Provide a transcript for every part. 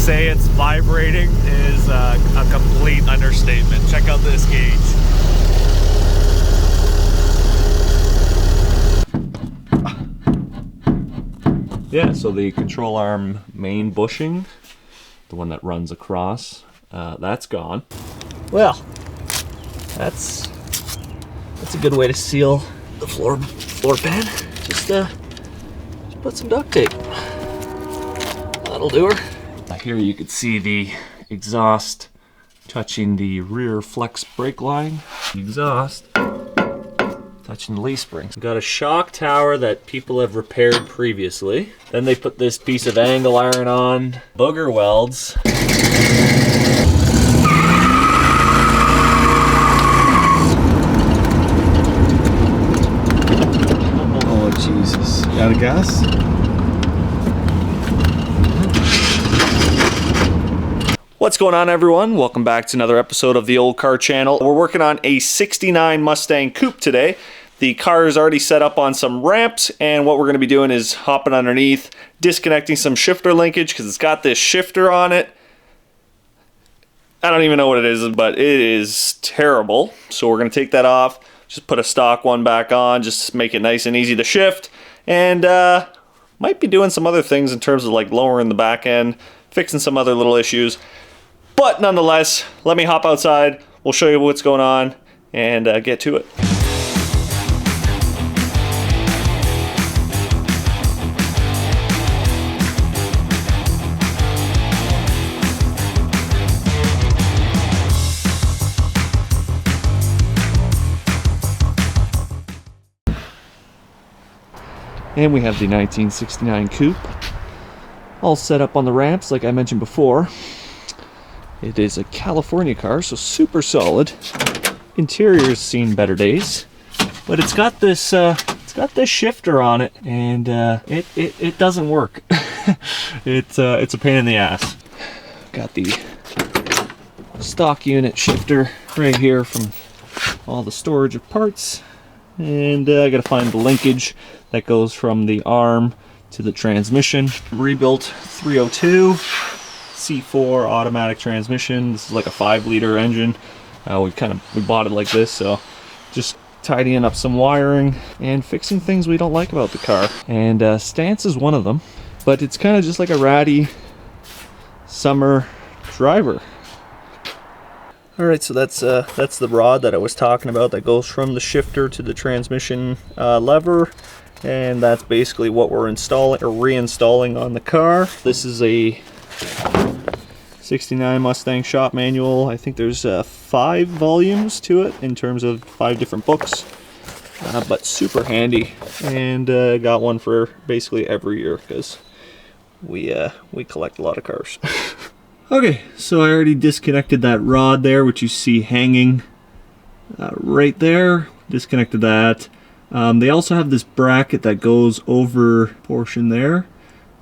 say it's vibrating is a complete understatement. Check out this gauge. Yeah, so the control arm main bushing, the one that runs across, that's gone. Well, that's a good way to seal the floor pan. Just put some duct tape. That'll do her. Here you can see the exhaust touching the rear flex brake line. Exhaust touching the leaf springs. Got a shock tower that people have repaired previously. Then they put this piece of angle iron on, booger welds. Oh Jesus! Out of gas? What's going on, everyone? Welcome back to another episode of the Old Car Channel. We're working on a 69 Mustang Coupe today. The car is already set up on some ramps, and what we're going to be doing is hopping underneath, disconnecting some shifter linkage because it's got this shifter on it. I don't even know what it is, but it is terrible. So we're going to take that off, just put a stock one back on, just make it nice and easy to shift, and might be doing some other things in terms of like lowering the back end, fixing some other little issues. But nonetheless, let me hop outside, we'll show you what's going on, and get to it. And we have the 1969 Coupe all set up on the ramps like I mentioned before. It is a California car, so super solid. Interior's seen better days, but it's got this shifter on it, and it doesn't work. It's a pain in the ass. Got the stock unit shifter right here from all the storage of parts, and I gotta find the linkage that goes from the arm to the transmission. Rebuilt 302 C4 automatic transmission. This is like a 5-liter engine. We bought it like this, so just tidying up some wiring and fixing things we don't like about the car. And stance is one of them, but it's kind of just like a ratty summer driver. All right, so that's the rod that I was talking about that goes from the shifter to the transmission lever. And that's basically what we're installing or reinstalling on the car. This is a 69 Mustang shop manual. I think there's 5 volumes to it in terms of 5 different books, but super handy. And got one for basically every year because we collect a lot of cars. Okay, so I already disconnected that rod there, which you see hanging right there. Disconnected that. They also have this bracket that goes over portion there,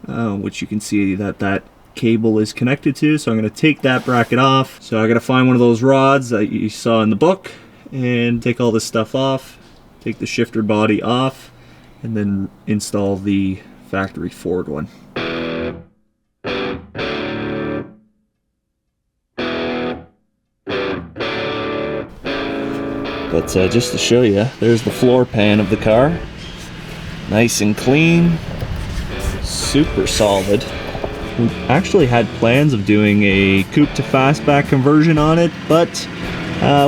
which you can see that cable is connected to. So I'm going to take that bracket off. So I got to find one of those rods that you saw in the book and take all this stuff off, take the shifter body off, and then install the factory Ford one. But just to show you, there's the floor pan of the car. Nice and clean, super solid. We actually had plans of doing a coupe to fastback conversion on it, but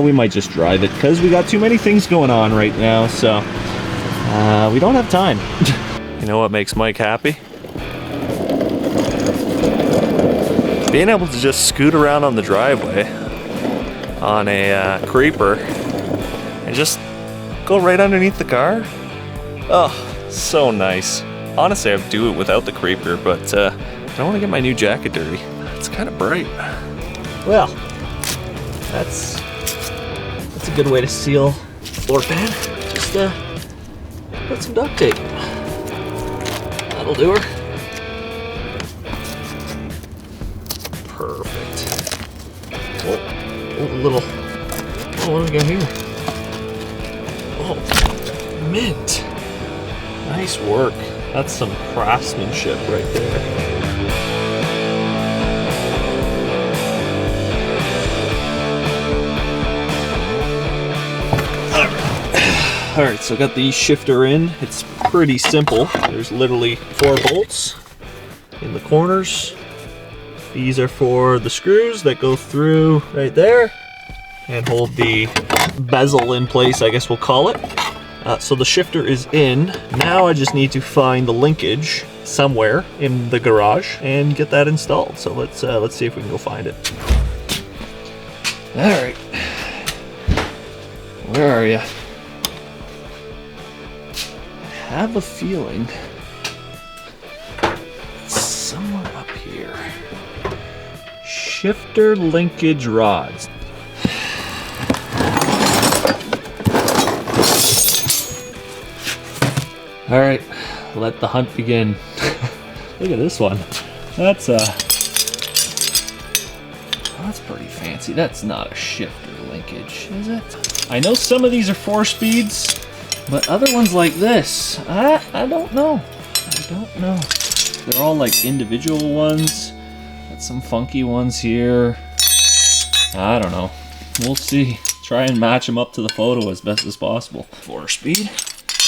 we might just drive it because we got too many things going on right now, so we don't have time. You know what makes Mike happy? Being able to just scoot around on the driveway on a creeper and just go right underneath the car. Oh, so nice. Honestly, I'd do it without the creeper, but I don't want to get my new jacket dirty. It's kind of bright. Well, that's a good way to seal floor pan. Just put some duct tape. That'll do her. Perfect. What do we got here? Oh, mint. Nice work. That's some craftsmanship right there. Alright, so I got the shifter in. It's pretty simple. There's literally 4 bolts in the corners. These are for the screws that go through right there and hold the bezel in place, I guess we'll call it. So the shifter is in. Now I just need to find the linkage somewhere in the garage and get that installed. So let's see if we can go find it. All right, where are you? I have a feeling it's somewhere up here. Shifter linkage rods. All right, let the hunt begin. Look at this one. That's pretty fancy. That's not a shifter linkage, is it? I know some of these are 4-speeds, but other ones like this, I don't know. I don't know. They're all like individual ones. Got some funky ones here. I don't know. We'll see. Try and match them up to the photo as best as possible. 4-speed.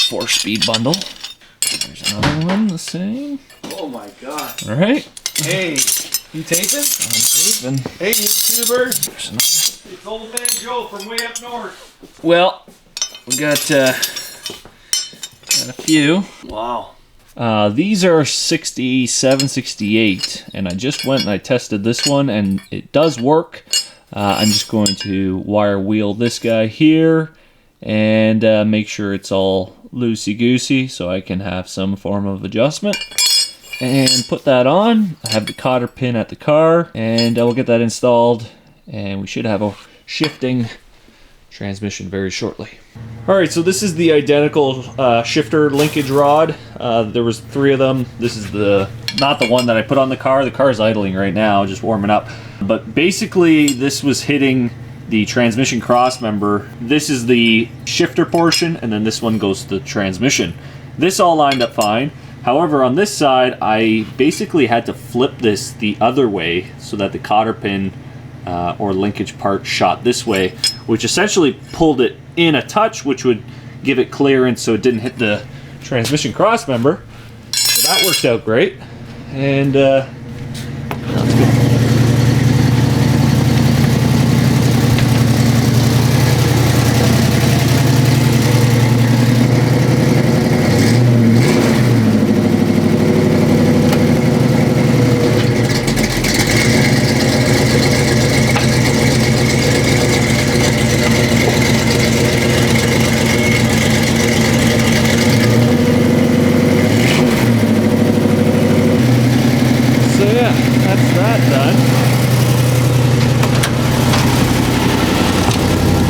4-speed bundle. There's another one the same. Oh my god. All right. Hey, you taping? I'm taping. Hey, YouTuber. There's another. It's old man Joe from way up north. Well, we got a few. Wow. These are 67, 68, and I just went and I tested this one, and it does work. I'm just going to wire wheel this guy here and make sure it's all loosey-goosey so I can have some form of adjustment. And put that on. I have the cotter pin at the car, and I will get that installed, and we should have a shifting transmission very shortly. Alright, so this is the identical shifter linkage rod. There was 3 of them. This is not the one that I put on the car. The car is idling right now, just warming up. But basically, this was hitting the transmission cross member. This is the shifter portion, and then this one goes to the transmission. This all lined up fine. However, on this side, I basically had to flip this the other way so that the cotter pin or linkage part shot this way, which essentially pulled it in a touch, which would give it clearance so it didn't hit the transmission cross member. So that worked out great. And let's go.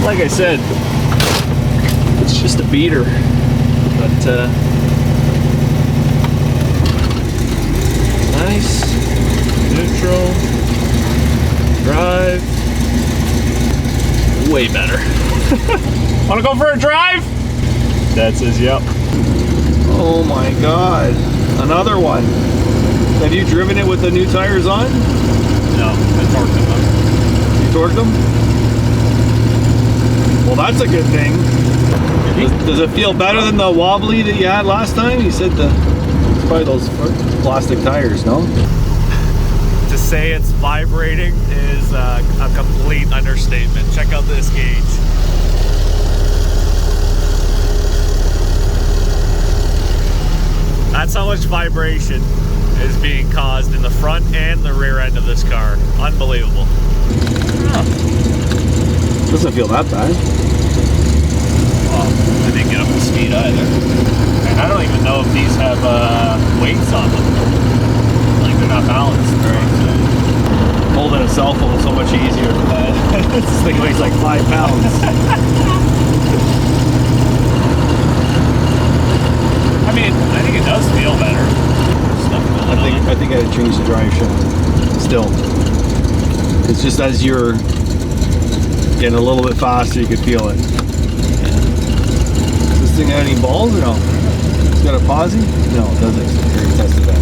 Like I said, it's just a beater, but nice, neutral, drive, way better. Wanna go for a drive? Dad says yep. Oh my god. Another one. Have you driven it with the new tires on? No, I torqued them. You torqued them? Well, that's a good thing. Does it feel better than the wobbly that you had last time? You said it's probably those plastic tires, no? To say it's vibrating is a complete understatement. Check out this gauge. That's how much vibration is being caused in the front and the rear end of this car. Unbelievable. Doesn't feel that bad. Well, I didn't get up to speed either. And I don't even know if these have weights on them. Like, they're not balanced, right? Holding a cell phone is so much easier. This thing weighs like 5 pounds. I mean, I think it does feel better. Stuff going on. I think I'd change the drive shaft. Still. It's just as you're getting a little bit faster, you could feel it. Does this thing have any balls or no? It's got a posi? No, it doesn't. Here, we tested that.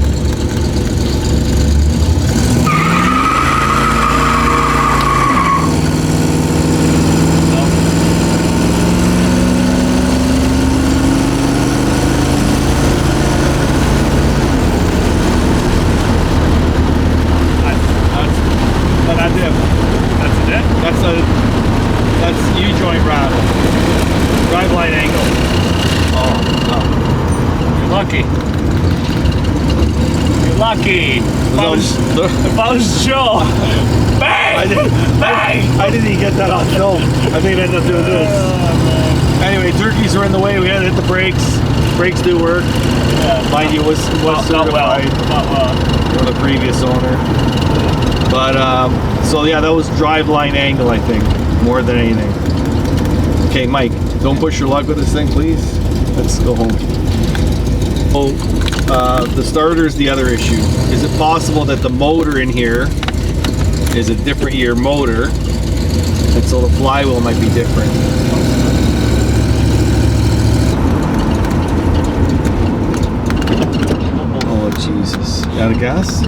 So If I was Joe, bang! Bang! I didn't even get that on film. I think I ended up doing this. Anyway, turkeys were in the way. We had to hit the brakes. Brakes do work. Yeah. Mind you, was certified for the previous owner. But so yeah, that was driveline angle, I think, more than anything. Okay, Mike, don't push your luck with this thing, please. Let's go home. Oh, the starter is the other issue. Is it possible that the motor in here is a different year motor, and so the flywheel might be different? Oh Jesus! You out of gas?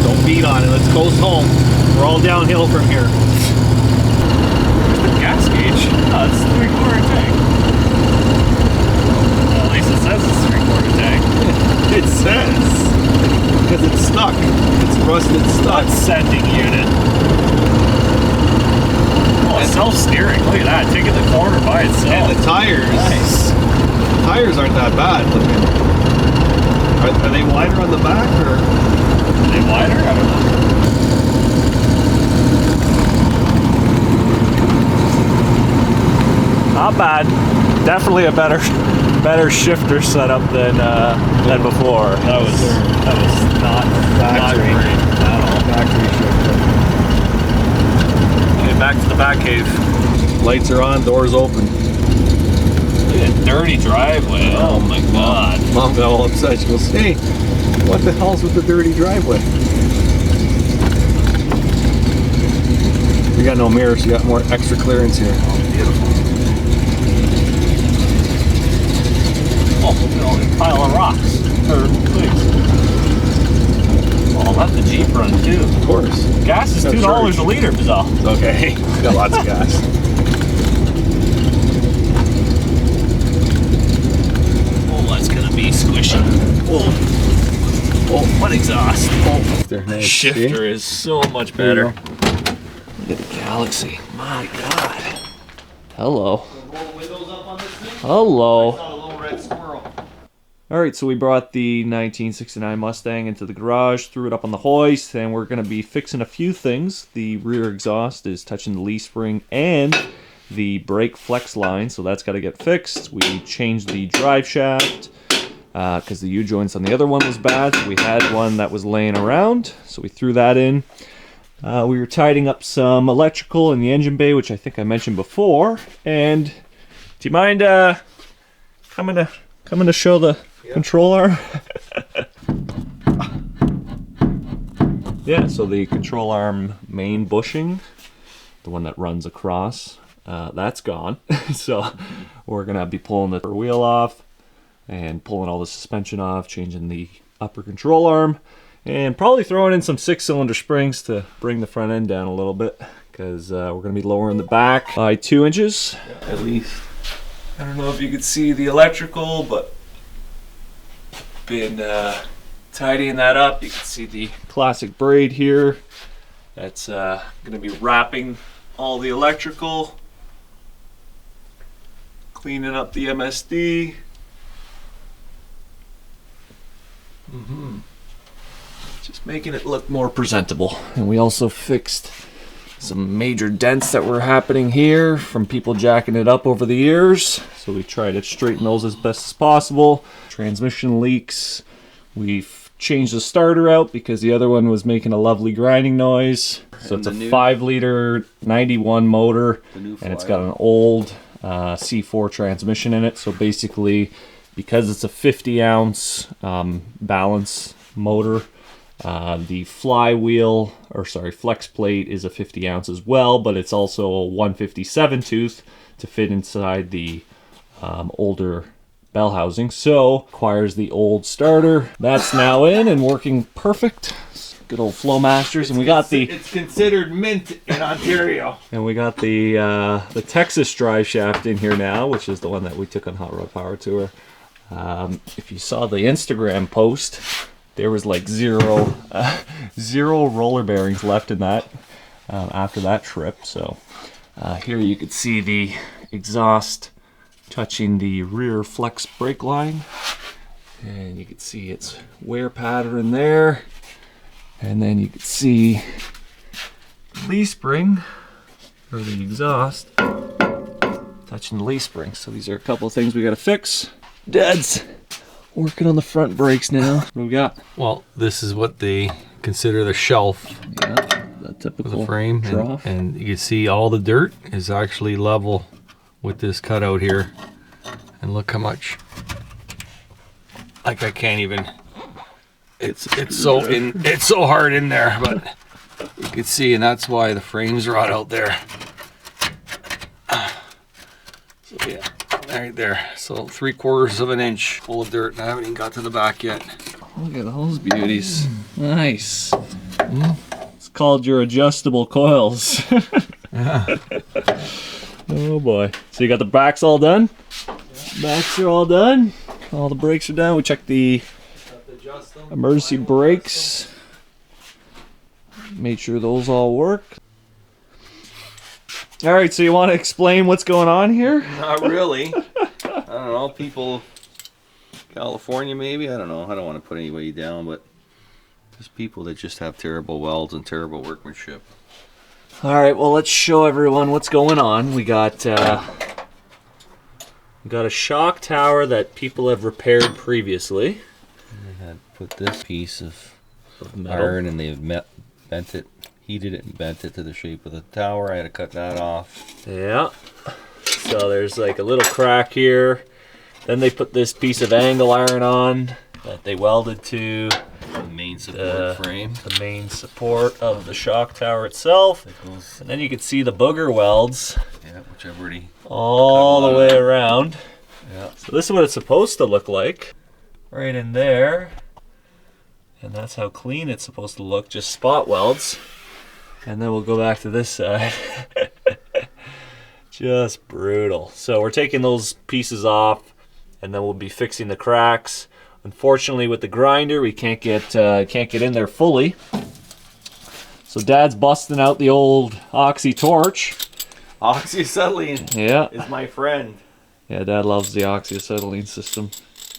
Don't beat on it. Let's coast home. We're all downhill from here. Where's the gas gauge? Oh, it's 3/4 tank. Well, at least it says it's 3/4 tank. It says. Because it's stuck. It's rusted stuck. Not sending unit. Oh, self-steering. Look at that. Taking the corner by itself. And the tires. Nice. Tires aren't that bad looking. Are they wider on the back or? Are they wider? I don't know. Not bad. Definitely a better shifter setup than before. That was not Factory. great at all. Factory shifter. Okay, back to the back cave. Lights are on, doors open. Look at that dirty driveway. Oh my god. Mom got all upset. She goes, "Hey, what the hell's with the dirty driveway?" We got no mirrors, so you got more extra clearance here. Oh, beautiful. Oh, look at all this pile of rocks. Or twigs. Oh, let the Jeep run too. Of course. Gas is $2 a liter, Bizarre. Okay, got lots of gas. Oh, that's gonna be squishy. Oh, what exhaust? Oh, there, nice. Shifter See? is so much There you better. go. Look at the Galaxy. My God. Hello. Roll the windows up on this thing. Hello. I saw a little red squirrel. All right, so we brought the 1969 Mustang into the garage, threw it up on the hoist, and we're going to be fixing a few things. The rear exhaust is touching the leaf spring and the brake flex line, so that's got to get fixed. We changed the drive shaft because the U-joints on the other one was bad. So we had one that was laying around, so we threw that in. We were tidying up some electrical in the engine bay, which I think I mentioned before. And do you mind coming to show the control arm? Yeah, so the control arm main bushing, the one that runs across, that's gone. So we're gonna be pulling the wheel off and pulling all the suspension off, changing the upper control arm, and probably throwing in some 6-cylinder springs to bring the front end down a little bit, because we're going to be lowering the back by 2 inches at least. I don't know if you could see the electrical, but been tidying that up. You can see the classic braid here. That's going to be wrapping all the electrical, cleaning up the MSD. Just making it look more presentable. And we also fixed some major dents that were happening here from people jacking it up over the years. So we tried to straighten those as best as possible. Transmission leaks. We've changed the starter out because the other one was making a lovely grinding noise. So it's a 5-liter 91 motor, and it's got an old C4 transmission in it. So basically, because it's a 50-ounce balance motor, the flywheel, flex plate is a 50 ounce as well, but it's also a 157 tooth to fit inside the older bell housing. So requires the old starter. That's now in and working perfect. Good old Flowmasters, and we got It's considered mint in Ontario. and we got the Texas drive shaft in here now, which is the one that we took on Hot Rod Power Tour. If you saw the Instagram post, there was like zero roller bearings left in that after that trip. So here you could see the exhaust touching the rear flex brake line. And you can see its wear pattern there. And then you can see the leaf spring, or the exhaust, touching the leaf spring. So these are a couple of things we gotta fix. Dad's working on the front brakes now. What do we got? Well, this is what they consider the shelf Yeah, the typical of the frame. trough. And you can see all the dirt is actually level with this cutout here. And look how much, like I can't even, it's so hard in there, but you can see, and that's why the frame's rot out there. So yeah, right there. So 3/4 of an inch full of dirt, and I haven't even got to the back yet. Look at those beauties. Nice. It's called your adjustable coils. Yeah. Oh boy. So you got the backs all done? Backs are all done. All the brakes are done. We checked the emergency brakes. Made sure those all work. All right, so you want to explain what's going on here? Not really. I don't know. People, California maybe. I don't know. I don't want to put anybody down, but there's people that just have terrible welds and terrible workmanship. All right, well, let's show everyone what's going on. We got a shock tower that people have repaired previously. They had put this piece of Metal. iron, and they've bent it, heated it, and bent it to the shape of the tower. I had to cut that off. Yeah. So there's like a little crack here. Then they put this piece of angle iron on that they welded to The main support frame. the main support of the shock tower itself. That goes, And then you can see the booger welds yeah, which I've already. all the way around. Yeah. So this is what it's supposed to look like. Right in there. And that's how clean it's supposed to look, just spot welds. And then we'll go back to this side. Just brutal. So we're taking those pieces off, and then we'll be fixing the cracks. Unfortunately, with the grinder, we can't get in there fully. So Dad's busting out the old oxy torch. Oxyacetylene Yeah. is my friend. Yeah, Dad loves the oxyacetylene system.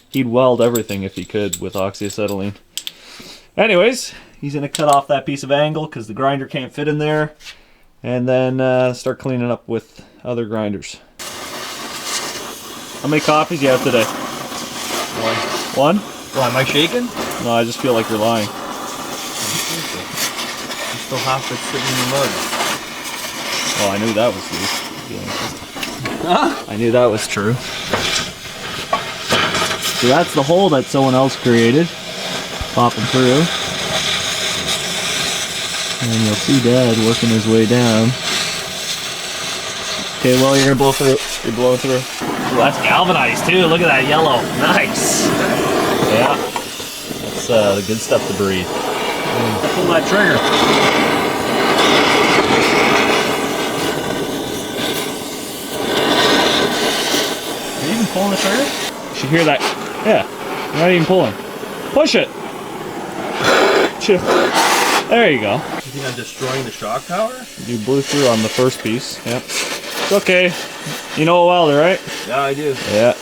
He'd weld everything if he could with oxyacetylene. Anyways, he's gonna cut off that piece of angle because the grinder can't fit in there, and then start cleaning up with other grinders. How many coffees you have today? One? Why, am I shaking? No, I just feel like you're lying. You still have to sit in the mud. Well, I knew that was true. I knew that was true. So that's the hole that someone else created. Popping through. And you'll see Dad working his way down. Okay, well, you're gonna blow through. You're blowing through. Ooh, that's galvanized too. Look at that yellow. Nice. Yeah. That's the good stuff to breathe. Pull that trigger. Are you even pulling the trigger? You should hear that. Yeah. You're not even pulling. Push it. There you go. You think I'm destroying the shock tower? You blew through on the first piece. Yep. It's okay. You know a welder, right? Yeah, I do. Yeah.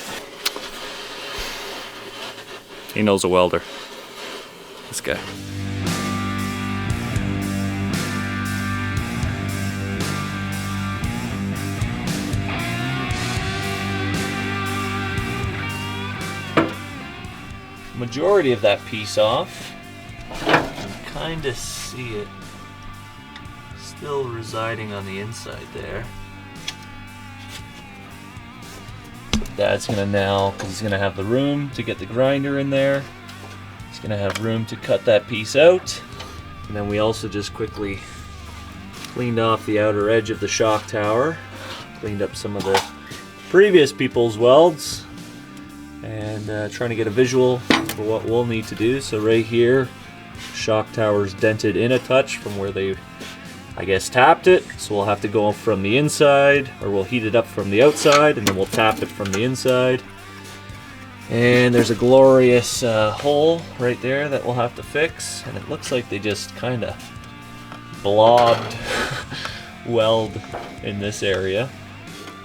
He knows a welder. This guy. Majority of that piece off. You can kind of see it still residing on the inside there. Dad's gonna now, because he's gonna have the room to get the grinder in there, he's gonna have room to cut that piece out. And then we also just quickly cleaned off the outer edge of the shock tower, cleaned up some of the previous people's welds, and trying to get a visual for what we'll need to do. So right here, shock tower's dented in a touch from where they, I guess, tapped it. So we'll have to go from the inside, or we'll heat it up from the outside, and then we'll tap it from the inside. And there's a glorious hole right there that we'll have to fix. And it looks like they just kind of blobbed weld in this area.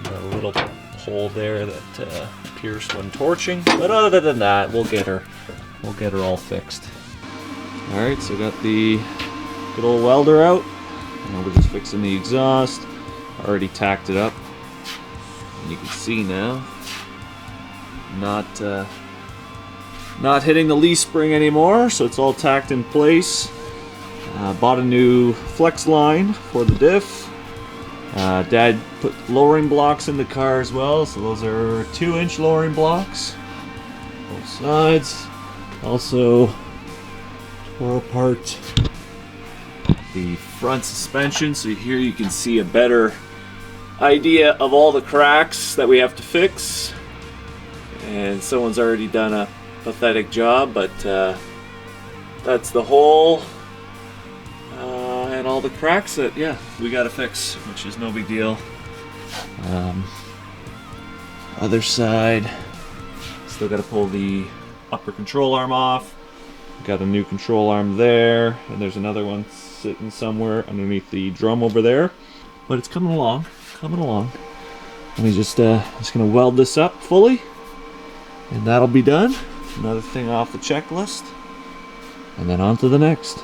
A little hole there that pierced when torching, but other than that, we'll get her all fixed. All right, so got the good old welder out. Now we're just fixing the exhaust. Already tacked it up, and you can see now, not hitting the leaf spring anymore, so it's all tacked in place. Bought a new flex line for the diff. Dad put lowering blocks in the car as well, so those are 2-inch lowering blocks, both sides. Also tore apart the front suspension, so here you can see a better idea of all the cracks that we have to fix. And someone's already done a pathetic job, but that's the hole and all the cracks that we gotta fix, which is no big deal. Other side, still gotta pull the upper control arm off. Got a new control arm there, and there's another one sitting somewhere underneath the drum over there, but it's coming along. Let me just gonna weld this up fully, and that'll be done. Another thing off the checklist, and then on to the next.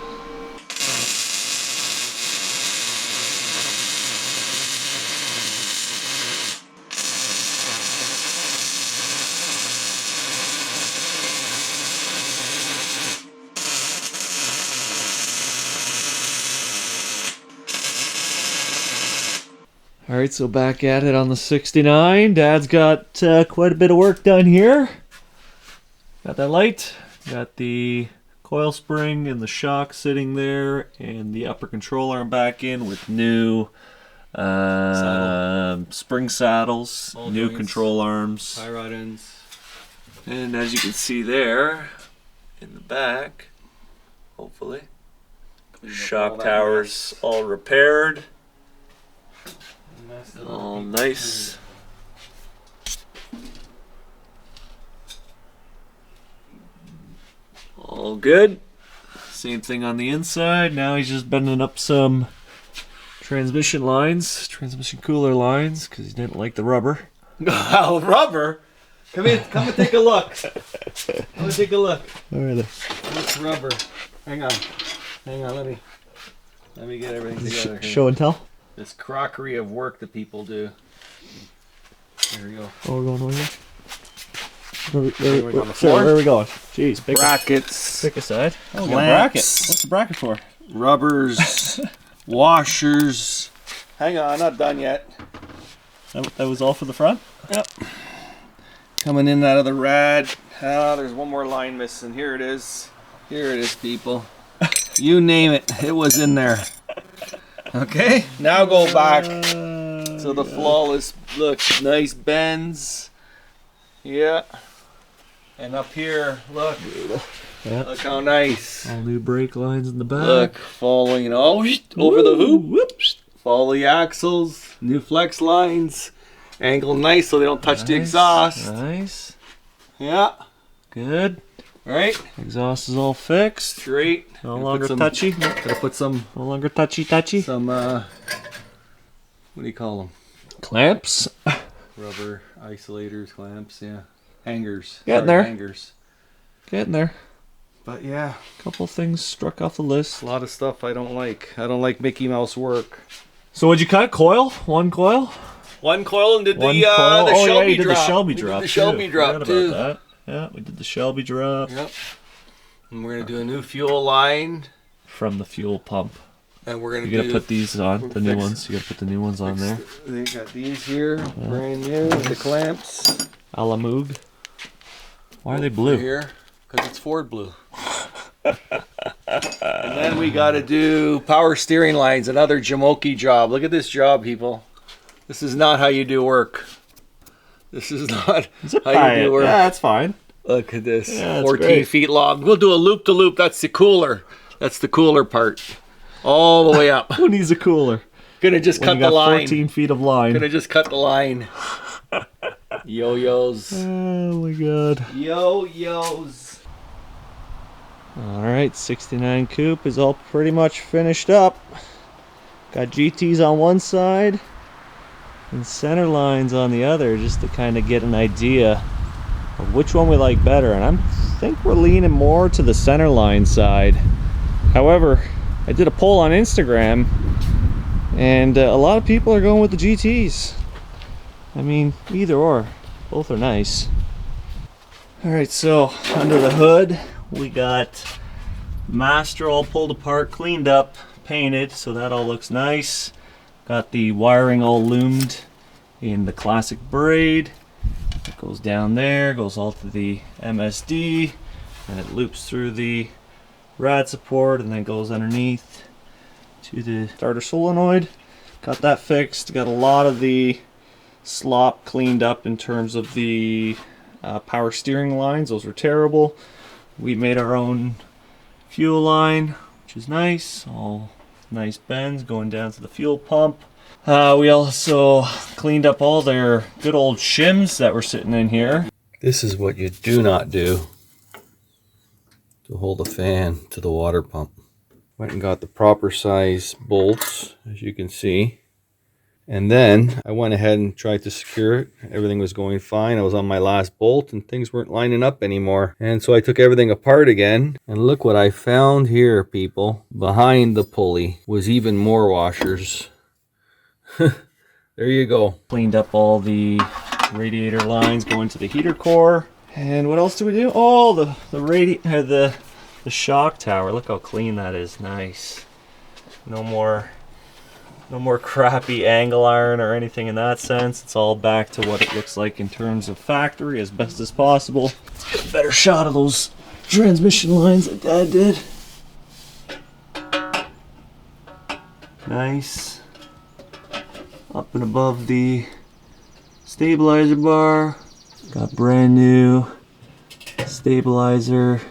Alright, so back at it on the 69. Dad's got quite a bit of work done here. Got that light, got the coil spring and the shock sitting there, and the upper control arm back in with new spring saddles, ball new joints, control arms, tie rod ends. And as you can see there, in the back, hopefully, shock towers all repaired. All nice. All good. Same thing on the inside. Now he's just bending up some transmission lines, transmission cooler lines, because he didn't like the rubber. Oh, rubber? Come in, come and take a look. Come and take a look. Where are they? What's rubber? Hang on, let me get everything together here. Show and tell. This crockery of work that people do. There we go. Oh, we're going over here. Where Where are we going? Jeez, pick brackets. Pick a side. Oh, we got a bracket. What's the bracket for? Rubbers, washers. Hang on, not done yet. That was all for the front? Yep. Coming in out of the rad. Ah, there's one more line missing. Here it is. Here it is, people. You name it, it was in there. Okay, now go back to the flawless look. Nice bends. Yeah. And up here, look. Yeah. Look how nice. All new brake lines in the back. Look, following over the hoop. Whoops. Follow the axles. New flex lines. Angle nice so they don't touch the exhaust. Nice. Yeah. Good. Right. Exhaust is all fixed. Straight. No longer touchy. Gotta put some. No longer touchy. Some. What do you call them? Clamps. Rubber isolators, clamps. Yeah. Hangers. Getting there. Hangers. Getting there. But yeah, Couple things struck off the list. a lot of stuff I don't like. I don't like Mickey Mouse work. So what'd you cut? Coil? One coil? One coil and did One the coil. Oh Shelby yeah, you did drop. the Shelby We did drop. the Shelby too. drop Forgot too. about that. Yeah, we did the Shelby drop. Yep. And we're gonna do a new fuel line, From the fuel pump. and we're gonna You gotta do. put these on, the new fix- ones. You gotta put the new ones on there. They got these here, brand new with the clamps. A la Moog. Why are they blue? Here, because it's Ford blue. And then we gotta do power steering lines, another Jamoki job. Look at this job, people. This is not how you do work. This is not how you do work. Yeah, that's fine. Look at this, Yeah, that's 14 great. feet long. We'll do a loop to loop. That's the cooler. That's the cooler part. All the way up. Who needs a cooler? Gonna just When cut you the got line. 14 feet of line. Gonna just cut the line. Yo-yos. Oh my god. Yo-yos. Alright, 69 coupe is all pretty much finished up. Got GTs on one side. and center lines on the other, just to kind of get an idea of which one we like better. And I think we're leaning more to the center line side. However, I did a poll on Instagram, and a lot of people are going with the GTs. I mean, either or, both are nice. All right, so under the hood, we got master all pulled apart, cleaned up, painted, so that all looks nice. Got the wiring all loomed in the classic braid. It goes down there, goes all to the MSD, and it loops through the rad support and then goes underneath to the starter solenoid. Got that fixed. Got a lot of the slop cleaned up in terms of the power steering lines. Those were terrible. We made our own fuel line, which is nice. All nice bends going down to the fuel pump. We also cleaned up all their good old shims that were sitting in here. This is what you do not do to hold a fan to the water pump. Went and got the proper size bolts, as you can see. And then I went ahead and tried to secure it. Everything was going fine. I was on my last bolt and things weren't lining up anymore. And so I took everything apart again. And look what I found here, people. Behind the pulley was even more washers. There you go. Cleaned up all the radiator lines going to the heater core. And what else do we do? Oh, the shock tower. Look how clean that is. Nice. No more crappy angle iron or anything in that sense. It's all back to what it looks like in terms of factory as best as possible. Let's get a better shot of those transmission lines that Dad did. Nice. Up and above the stabilizer bar. Got brand new stabilizer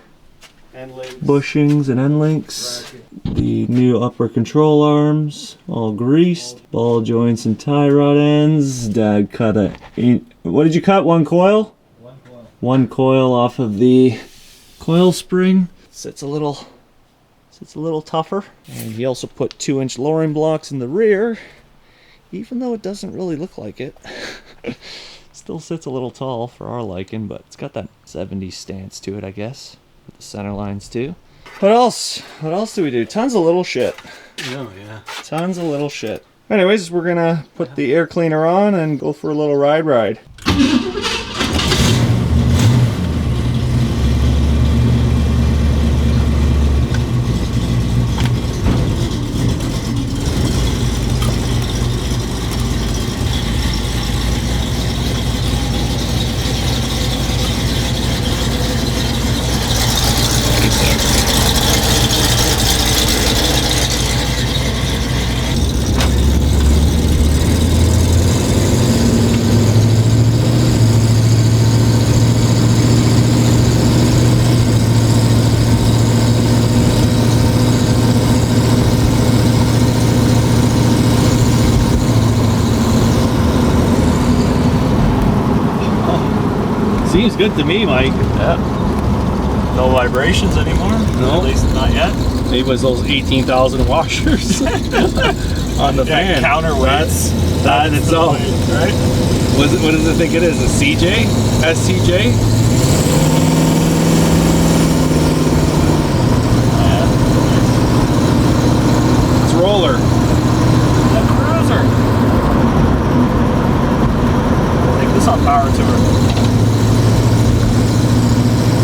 bushings and end links. The new upper control arms, all greased. Ball joints and tie rod ends. Dad cut what did you cut? One coil? One coil. One coil off of the coil spring. Sits a little tougher. And he also put 2-inch lowering blocks in the rear, even though it doesn't really look like it. Still sits a little tall for our liking, but it's got that 70s stance to it, I guess. With the center lines too. What else? What else do we do? Tons of little shit. Oh, yeah. Tons of little shit. Anyways, we're gonna put the air cleaner on and go for a little ride. Seems good to me, Mike. Yeah. No vibrations anymore? No. At least not yet. Maybe it was those 18,000 washers on the fan. Counterweights. That in itself. Right? What does it think it is? A CJ? SCJ? It's roller. A cruiser. Take this on power tour.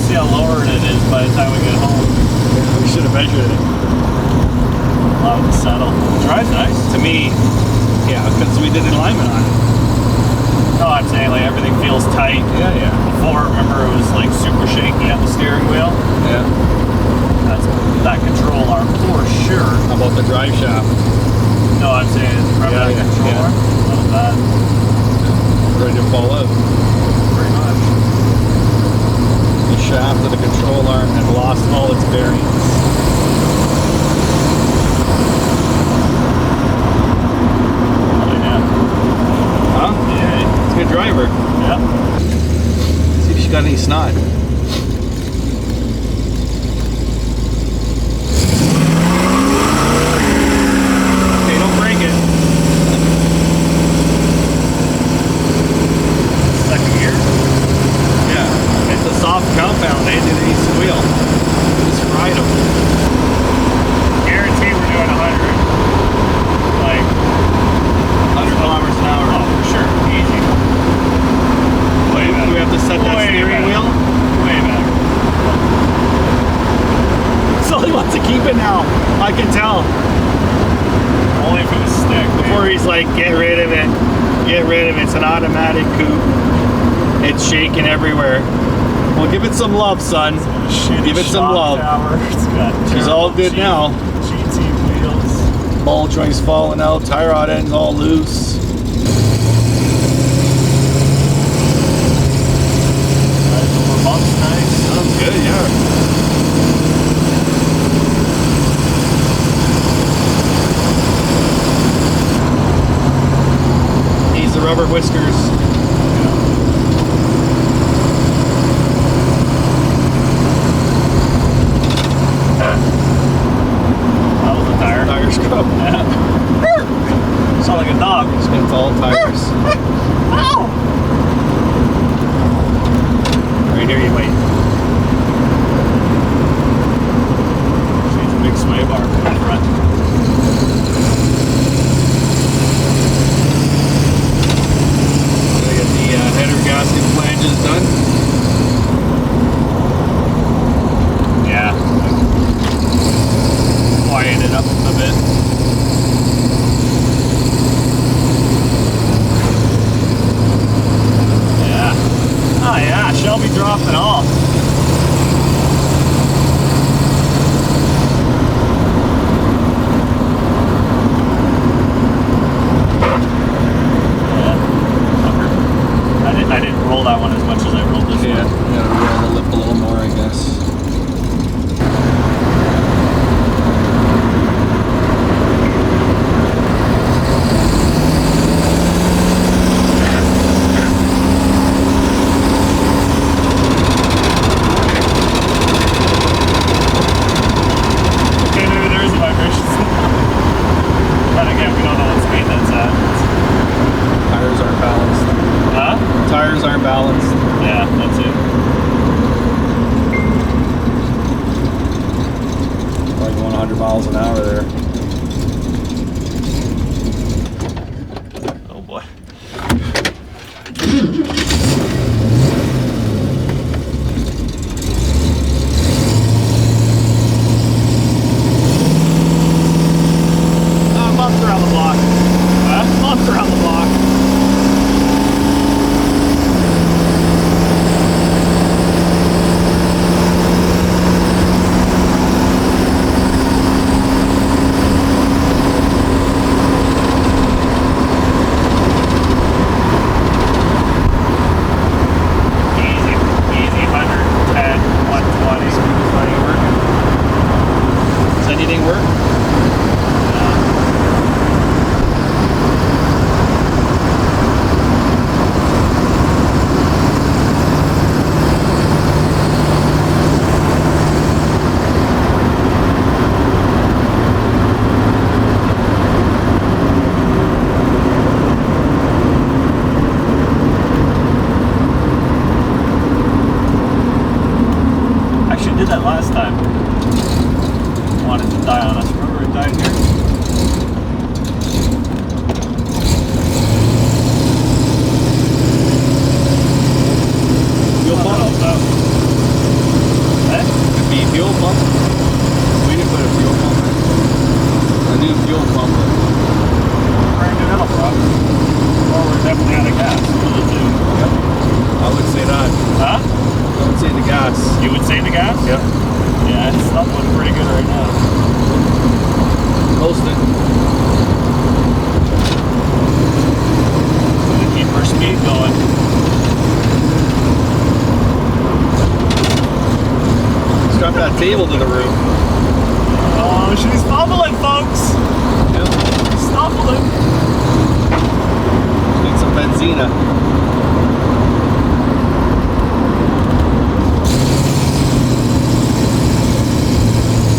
See how lowering it is by the time we get home. We should have measured it. Allow it to settle. Drives nice. To me, yeah, because we did alignment on it. No, I'm saying like everything feels tight. Yeah. Before, remember, it was like super shaky at the steering wheel. Yeah. That's that control arm for sure. How about the drive shaft? No, I'm saying remember that control arm? That was bad. Ready to fall out. Pretty much. The shaft of the control arm had lost all its bearings. Huh? Yeah. It's a good driver. Yeah. See if she got any snot. Okay, don't break it. to set that Way steering back. wheel. Way back. So he wants to keep it now. I can tell. Only for the stick. Before he's like, get rid of it. Get rid of it. It's an automatic coupe. It's shaking everywhere. Well, give it some love, son. Give it some love. It's got She's all good now. GT wheels. Ball joints falling out. Tie rod ends all loose. Bumps nice. Sounds good, yeah. The rubber whiskers. That was a tire. Tire scrub. Yeah. Sound like a dog. Spins all tires. Ow! Right here, you wait. She's a big sway bar in the front. Header gasket flanges done. Yeah. Quiet it up a bit. Yeah. Oh yeah, Shelby dropping off. I didn't roll that one as much as I rolled this one. Yeah, gotta roll the lip a little more, I guess. Okay, maybe there is a vibration. But again, we don't know what speed that's at. Tires aren't balanced. Huh? Tires aren't balanced. Yeah, that's it. Probably going 100 miles an hour there. Oh boy. Month around the block. Huh? Month around the block. Easy 110, 120. Does anything work? Actually did that last time. Wanted to die on us. Remember it died here? Fuel pump? Eh? Could be fuel pump. We didn't put a fuel pump in. A new fuel pump. Brand new metal prop. Or we're definitely out of gas. One of the two. I would say that. Huh? I would say the gas. You would say the gas? Yep. Yeah, it's stumbling pretty good right now. Coasting. Gonna keep our speed going. Strap that table to the roof. Oh, she's fumbling, folks. Yep. Stumbling. Need some benzina.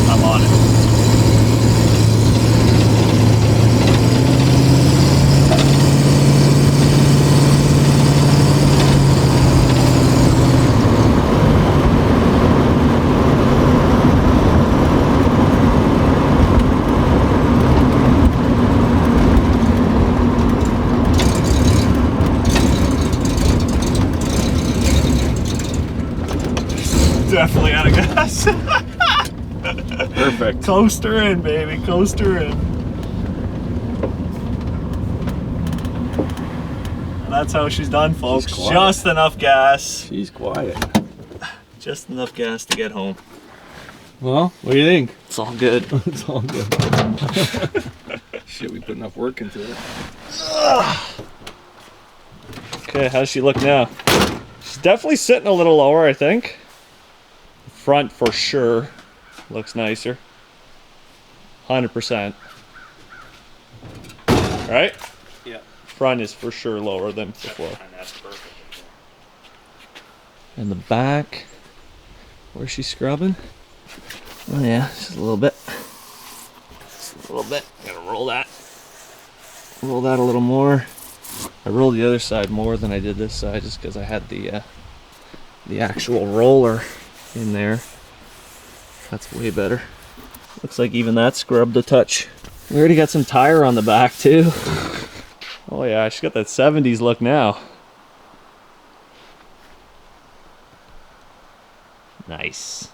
I'm on it. definitely out of gas. Perfect. Coast her in, baby. Coast her in. And that's how she's done, folks. quiet. Just enough gas. She's quiet. Just enough gas to get home. Well, what do you think? It's all good. It's all good. Shit, we put enough work into it. Okay, how's she look now? She's definitely sitting a little lower, I think. Front for sure looks nicer. 100%. Right? Yeah. Front is for sure lower than before. And that's perfect. And the back, where's she scrubbing? Oh yeah, just a little bit. Just a little bit. Gotta roll that. Roll that a little more. I rolled the other side more than I did this side just because I had the actual roller in there. That's way better. Looks like even that scrubbed a touch. We already got some tire on the back too. Oh yeah, she's got that 70s look now. Nice.